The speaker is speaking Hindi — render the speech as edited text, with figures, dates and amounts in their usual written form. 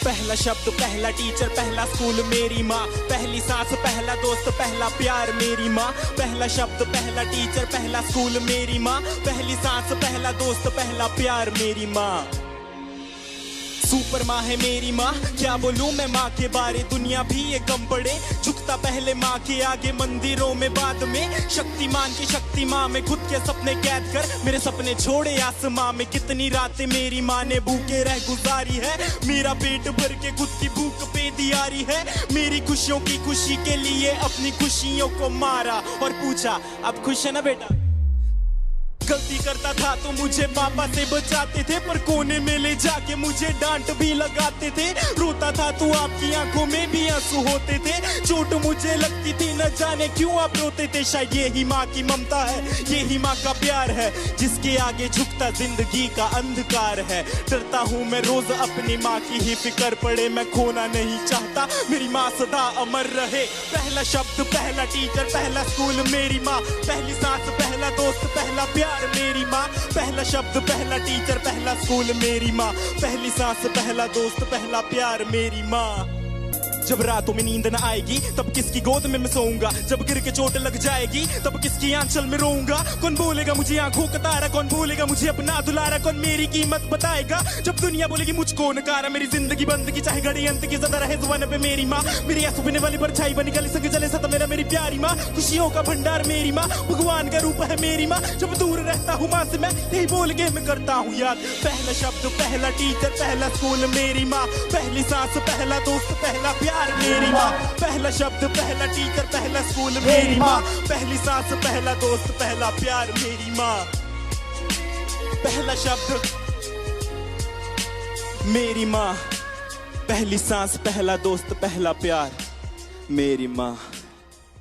पहला शब्द पहला टीचर पहला स्कूल मेरी माँ, पहली सांस पहला दोस्त पहला प्यार मेरी माँ। पहला शब्द पहला टीचर पहला स्कूल मेरी माँ, पहली सांस पहला दोस्त पहला प्यार मेरी माँ। सुपर माँ है मेरी माँ, क्या बोलूं मैं माँ के बारे, दुनिया भी ये कम पड़े। झुकता पहले माँ के आगे, मंदिरों में बाद में। शक्तिमान की शक्ति माँ में खुद के सपने कैद कर, मेरे सपने छोड़े आसमां में। कितनी रातें मेरी माँ ने भूखे रह गुजारी है, मेरा पेट भर के खुद की भूख पे दियारी है। मेरी खुशियों की खुशी के लिए अपनी खुशियों को मारा और पूछा अब खुश है ना बेटा। गलती करता था तो मुझे पापा से बचाते थे, पर कोने में ले जाके मुझे डांट भी लगाते थे। रोता था तो आपकी आंखों में भी आंसू होते थे, चोट मुझे लगती थी न जाने क्यों आप रोते थे। शायद यही माँ की ममता है, यही माँ का प्यार है, जिसके आगे झुकता जिंदगी का अंधकार है। डरता हूँ मैं रोज अपनी माँ की ही फिक्र पड़े, मैं खोना नहीं चाहता मेरी माँ सदा अमर रहे। पहला शब्द पहला टीचर पहला स्कूल मेरी माँ, पहली सांस पहला दोस्त पहला प्यार मेरी माँ। पहला शब्द पहला टीचर पहला स्कूल मेरी माँ, पहली सांस पहला दोस्त पहला प्यार मेरी माँ। जब रातों में नींद न आएगी तब किसकी गोद में मैं सोऊंगा, जब गिर के चोट लग जाएगी तब किसकी आंचल में रोऊंगा। कौन बोलेगा मुझे आंखों का तारा, कौन बोलेगा मुझे अपना दुलारा, कौन मेरी कीमत बताएगा जब दुनिया बोलेगी मुझको नकारा। मेरी जिंदगी बंद की चाहे घड़ी अंत की ज़्यादा रहे जुबान पे मेरी माँ, मेरी आंसू पीने वाली परछाई बनी गली संग जले सता मेरा मेरी प्यारी माँ। खुशियों का भंडार मेरी माँ, भगवान का रूप है मेरी माँ। जब दूर रहता हूँ माँ से मैं यही बोल के मैं करता हूँ याद। पहला शब्द पहला टीचर पहला स्कूल मेरी माँ, पहली सांस पहला दोस्त पहला प्यार मेरी माँ। पहला शब्द पहला टीचर पहला स्कूल मेरी माँ, पहली सांस पहला दोस्त पहला प्यार मेरी माँ। पहला शब्द मेरी माँ, पहली सांस पहला दोस्त पहला प्यार मेरी माँ।